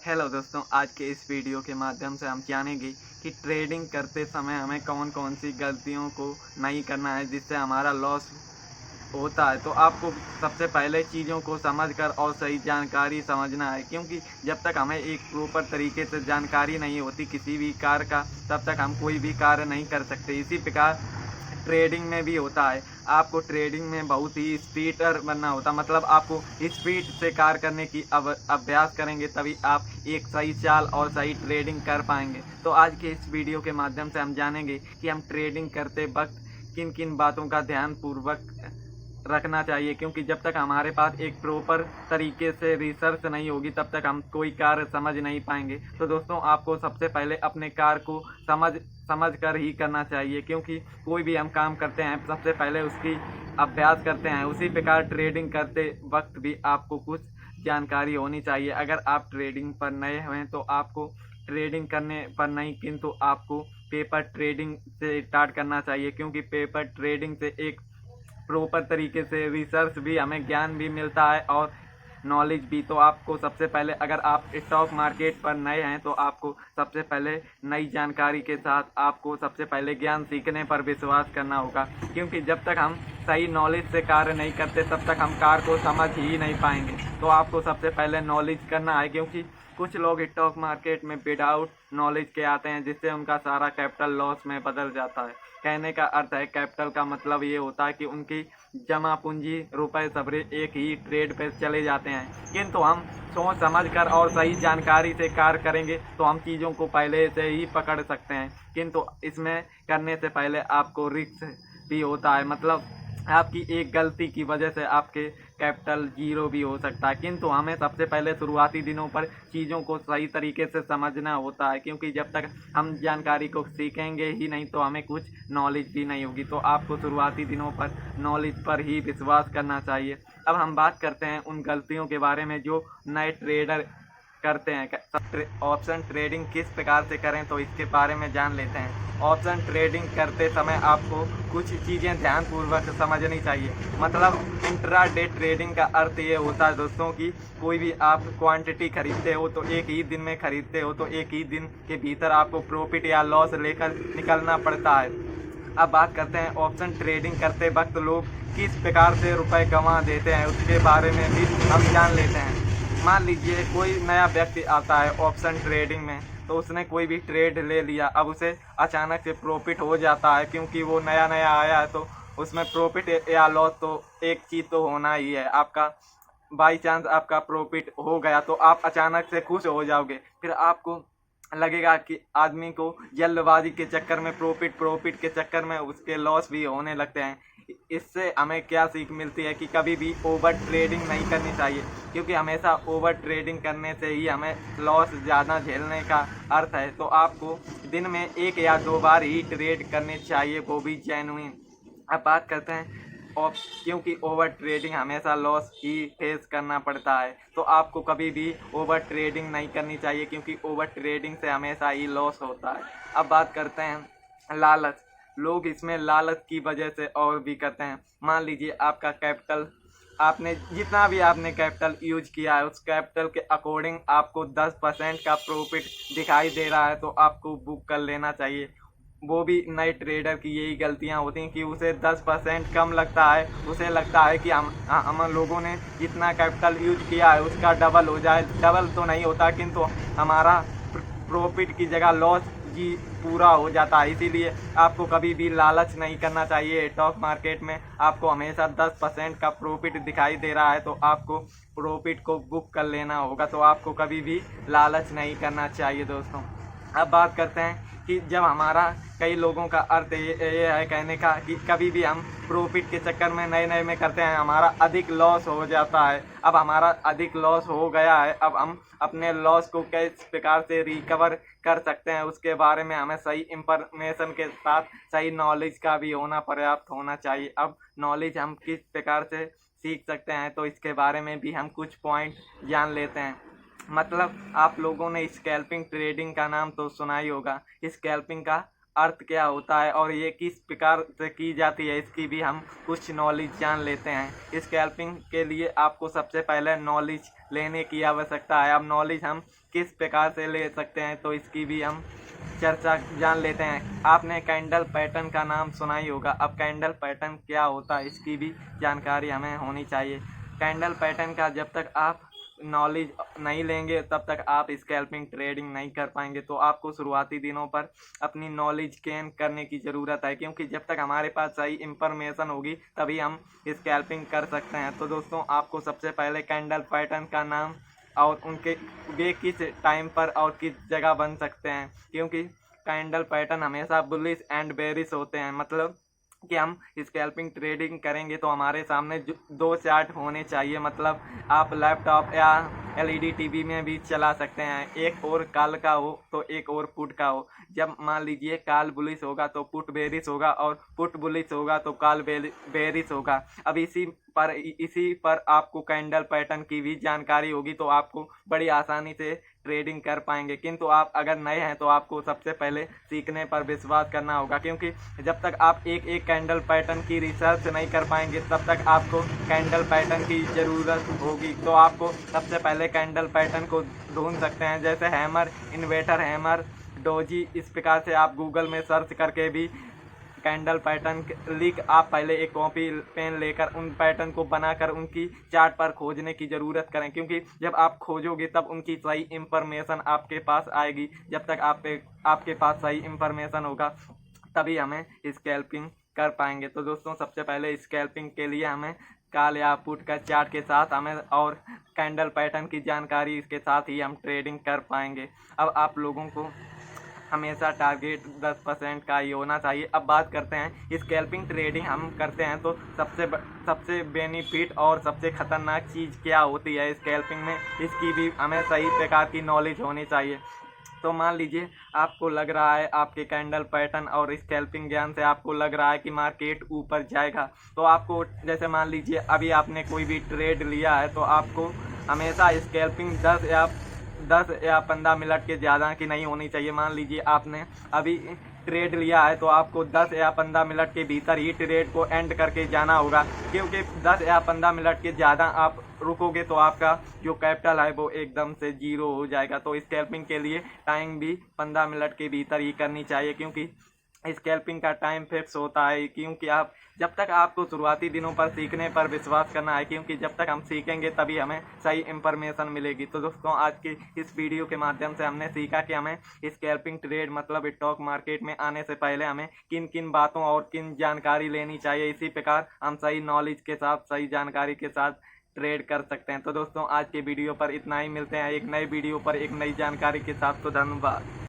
Hello दोस्तों, आज के इस वीडियो के माध्यम से हम जानेंगे कि ट्रेडिंग करते समय हमें कौन कौन सी गलतियों को नहीं करना है जिससे हमारा लॉस होता है। तो आपको सबसे पहले चीज़ों को समझकर और सही जानकारी समझना है, क्योंकि जब तक हमें एक प्रॉपर तरीके से जानकारी नहीं होती किसी भी कार्य का, तब तक हम कोई भी कार्य नहीं कर सकते। इसी प्रकार ट्रेडिंग में भी होता है। आपको ट्रेडिंग में बहुत ही स्पीडर बनना होता है, मतलब आपको स्पीड से कार्य करने की अभ्यास करेंगे तभी आप एक सही चाल और सही ट्रेडिंग कर पाएंगे। तो आज के इस वीडियो के माध्यम से हम जानेंगे कि हम ट्रेडिंग करते वक्त किन किन बातों का ध्यान पूर्वक रखना चाहिए, क्योंकि जब तक हमारे पास एक प्रॉपर तरीके से रिसर्च नहीं होगी तब तक हम कोई कार्य समझ नहीं पाएंगे। तो दोस्तों, आपको सबसे पहले अपने कार्य को समझ कर ही करना चाहिए, क्योंकि कोई भी हम काम करते हैं सबसे पहले उसकी अभ्यास करते हैं। उसी प्रकार ट्रेडिंग करते वक्त भी आपको कुछ जानकारी होनी चाहिए। अगर आप ट्रेडिंग पर नए हैं तो आपको ट्रेडिंग करने पर नहीं, किंतु आपको पेपर ट्रेडिंग से स्टार्ट करना चाहिए, क्योंकि पेपर ट्रेडिंग से एक प्रॉपर तरीके से रिसर्च भी, हमें ज्ञान भी मिलता है और नॉलेज भी। तो आपको सबसे पहले, अगर आप स्टॉक मार्केट पर नए हैं तो आपको सबसे पहले नई जानकारी के साथ आपको सबसे पहले ज्ञान सीखने पर विश्वास करना होगा, क्योंकि जब तक हम सही नॉलेज से कार्य नहीं करते तब तक हम कार्य को समझ ही नहीं पाएंगे। तो आपको सबसे पहले नॉलेज करना है, क्योंकि कुछ लोग स्टॉक मार्केट में विदाउट नॉलेज के आते हैं, जिससे उनका सारा कैपिटल लॉस में बदल जाता है। कहने का अर्थ है, कैपिटल का मतलब ये होता है कि उनकी जमा पूंजी रुपए सबरे एक ही ट्रेड पे चले जाते हैं। किंतु हम सोच समझ कर और सही जानकारी से कार्य करेंगे तो हम चीज़ों को पहले से ही पकड़ सकते हैं। किंतु इसमें करने से पहले आपको रिस्क भी होता है, मतलब आपकी एक गलती की वजह से आपके कैपिटल जीरो भी हो सकता है। किंतु हमें सबसे पहले शुरुआती दिनों पर चीज़ों को सही तरीके से समझना होता है, क्योंकि जब तक हम जानकारी को सीखेंगे ही नहीं तो हमें कुछ नॉलेज भी नहीं होगी। तो आपको शुरुआती दिनों पर नॉलेज पर ही विश्वास करना चाहिए। अब हम बात करते हैं उन गलतियों के बारे में जो नए ट्रेडर करते हैं। ऑप्शन ट्रेडिंग किस प्रकार से करें तो इसके बारे में जान लेते हैं। ऑप्शन ट्रेडिंग करते समय आपको कुछ चीज़ें ध्यानपूर्वक समझनी चाहिए। मतलब इंट्राडे ट्रेडिंग का अर्थ ये होता है दोस्तों कि कोई भी आप क्वांटिटी खरीदते हो तो एक ही दिन में खरीदते हो, तो एक ही दिन के भीतर आपको प्रॉफिट या लॉस लेकर निकलना पड़ता है। अब बात करते हैं ऑप्शन ट्रेडिंग करते वक्त लोग किस प्रकार से रुपए गंवा देते हैं, उसके बारे में भी हम जान लेते हैं। मान लीजिए कोई नया व्यक्ति आता है ऑप्शन ट्रेडिंग में, तो उसने कोई भी ट्रेड ले लिया। अब उसे अचानक से प्रॉफिट हो जाता है, क्योंकि वो नया नया आया है तो उसमें प्रॉफिट या लॉस तो एक चीज़ तो होना ही है। आपका बाई चांस आपका प्रॉफिट हो गया तो आप अचानक से खुश हो जाओगे, फिर आपको लगेगा कि आदमी को जल्दबाजी के चक्कर में प्रॉफिट के चक्कर में उसके लॉस भी होने लगते हैं। इससे हमें क्या सीख मिलती है कि कभी भी ओवर ट्रेडिंग नहीं करनी चाहिए, क्योंकि हमेशा ओवर ट्रेडिंग करने से ही हमें लॉस ज़्यादा झेलने का अर्थ है। तो आपको दिन में एक या दो बार ही ट्रेड करनी चाहिए, वो भी जेन्युइन। अब बात करते हैं और क्योंकि ओवर ट्रेडिंग हमेशा लॉस ही फेस करना पड़ता है, तो आपको कभी भी ओवर ट्रेडिंग नहीं करनी चाहिए, क्योंकि ओवर ट्रेडिंग से हमेशा ही लॉस होता है। अब बात करते हैं लालच। लोग इसमें लालच की वजह से और भी करते हैं। मान लीजिए आपका कैपिटल, आपने जितना भी आपने कैपिटल यूज किया है उस कैपिटल के अकॉर्डिंग आपको 10% का प्रॉफिट दिखाई दे रहा है, तो आपको बुक कर लेना चाहिए। वो भी नए ट्रेडर की यही गलतियां होती हैं कि उसे 10% कम लगता है। उसे लगता है कि हम लोगों ने जितना कैपिटल यूज किया है उसका डबल हो जाए। डबल तो नहीं होता, किंतु हमारा प्रॉफिट की जगह लॉस जी पूरा हो जाता है। इसीलिए आपको कभी भी लालच नहीं करना चाहिए। स्टॉक मार्केट में आपको हमेशा 10% का प्रॉफिट दिखाई दे रहा है तो आपको प्रॉफिट को बुक कर लेना होगा। तो आपको कभी भी लालच नहीं करना चाहिए दोस्तों। अब बात करते हैं कि जब हमारा, कई लोगों का अर्थ ये है कहने का कि कभी भी हम प्रॉफिट के चक्कर में नए नए में करते हैं, हमारा अधिक लॉस हो जाता है। अब हमारा अधिक लॉस हो गया है, अब हम अपने लॉस को किस प्रकार से रिकवर कर सकते हैं उसके बारे में हमें सही इंफॉर्मेशन के साथ सही नॉलेज का भी होना पर्याप्त होना चाहिए। अब नॉलेज हम किस प्रकार से सीख सकते हैं तो इसके बारे में भी हम कुछ पॉइंट जान लेते हैं। मतलब आप लोगों ने स्कैल्पिंग ट्रेडिंग का नाम तो सुना ही होगा। स्कैल्पिंग का अर्थ क्या होता है और ये किस प्रकार से की जाती है, इसकी भी हम कुछ नॉलेज जान लेते हैं। स्कैल्पिंग के लिए आपको सबसे पहले नॉलेज लेने की आवश्यकता है। अब नॉलेज हम किस प्रकार से ले सकते हैं तो इसकी भी हम चर्चा जान लेते हैं। आपने कैंडल पैटर्न का नाम सुना ही होगा। अब कैंडल पैटर्न क्या होता है इसकी भी जानकारी हमें होनी चाहिए। कैंडल पैटर्न का जब तक आप नॉलेज नहीं लेंगे तब तक आप स्कैल्पिंग ट्रेडिंग नहीं कर पाएंगे। तो आपको शुरुआती दिनों पर अपनी नॉलेज गेन करने की ज़रूरत है, क्योंकि जब तक हमारे पास सही इंफॉर्मेशन होगी तभी हम स्कैल्पिंग कर सकते हैं। तो दोस्तों, आपको सबसे पहले कैंडल पैटर्न का नाम और उनके वे किस टाइम पर और किस जगह बन सकते हैं, क्योंकि कैंडल पैटर्न हमेशा बुलिश एंड बेरिश होते हैं। मतलब कि हम स्कैल्पिंग ट्रेडिंग करेंगे तो हमारे सामने दो चार्ट होने चाहिए। मतलब आप लैपटॉप या एलईडी टीवी में भी चला सकते हैं, एक और कॉल का हो तो एक और पुट का हो। जब मान लीजिए कॉल बुलिश होगा तो पुट बेरिश होगा और पुट बुलिश होगा तो कॉल बेरिश होगा। अब इसी पर आपको कैंडल पैटर्न की भी जानकारी होगी तो आपको बड़ी आसानी से ट्रेडिंग कर पाएंगे। किंतु आप अगर नए हैं तो आपको सबसे पहले सीखने पर विश्वास करना होगा, क्योंकि जब तक आप एक एक कैंडल पैटर्न की रिसर्च नहीं कर पाएंगे तब तक आपको कैंडल पैटर्न की ज़रूरत होगी। तो आपको सबसे पहले कैंडल पैटर्न को ढूंढ सकते हैं, जैसे हैमर, इन्वेटर हैमर, डोजी। इस प्रकार से आप गूगल में सर्च करके भी कैंडल पैटर्न लिख आप पहले एक कॉपी पेन लेकर उन पैटर्न को बनाकर उनकी चार्ट पर खोजने की ज़रूरत करें, क्योंकि जब आप खोजोगे तब उनकी सही इंफॉर्मेशन आपके पास आएगी। जब तक आपके पास सही इंफॉर्मेशन होगा तभी हमें स्कैल्पिंग कर पाएंगे। तो दोस्तों, सबसे पहले स्कैल्पिंग के लिए हमें कॉल या पुट का चार्ट के साथ हमें और कैंडल पैटर्न की जानकारी इसके साथ ही हम ट्रेडिंग कर पाएंगे। अब आप लोगों को हमेशा टारगेट 10% का ही होना चाहिए। अब बात करते हैं स्कैल्पिंग ट्रेडिंग हम करते हैं तो सबसे बेनिफिट और सबसे ख़तरनाक चीज़ क्या होती है स्कैल्पिंग में, इसकी भी हमें सही प्रकार की नॉलेज होनी चाहिए। तो मान लीजिए आपको लग रहा है आपके कैंडल पैटर्न और स्कैल्पिंग ज्ञान से आपको लग रहा है कि मार्केट ऊपर जाएगा, तो आपको जैसे मान लीजिए अभी आपने कोई भी ट्रेड लिया है तो आपको हमेशा स्कैल्पिंग 10 या 15 मिनट के ज़्यादा की नहीं होनी चाहिए। मान लीजिए आपने अभी ट्रेड लिया है तो आपको 10 या 15 मिनट के भीतर ही ट्रेड को एंड करके जाना होगा, क्योंकि 10 या 15 मिनट के ज़्यादा आप रुकोगे तो आपका जो कैपिटल है वो एकदम से जीरो हो जाएगा। तो स्कैल्पिंग के लिए टाइम भी 15 मिनट के भीतर ही करनी चाहिए, क्योंकि स्कैल्पिंग का टाइम फिक्स होता है। क्योंकि आप जब तक आपको शुरुआती दिनों पर सीखने पर विश्वास करना है, क्योंकि जब तक हम सीखेंगे तभी हमें सही इंफॉर्मेशन मिलेगी। तो दोस्तों, आज की इस वीडियो के माध्यम से हमने सीखा कि हमें स्कैल्पिंग ट्रेड मतलब स्टॉक मार्केट में आने से पहले हमें किन किन बातों और किन जानकारी लेनी चाहिए। इसी प्रकार हम सही नॉलेज के साथ, सही जानकारी के साथ ट्रेड कर सकते हैं। तो दोस्तों, आज के वीडियो पर इतना ही। मिलते हैं एक नए वीडियो पर एक नई जानकारी के साथ। तो धन्यवाद।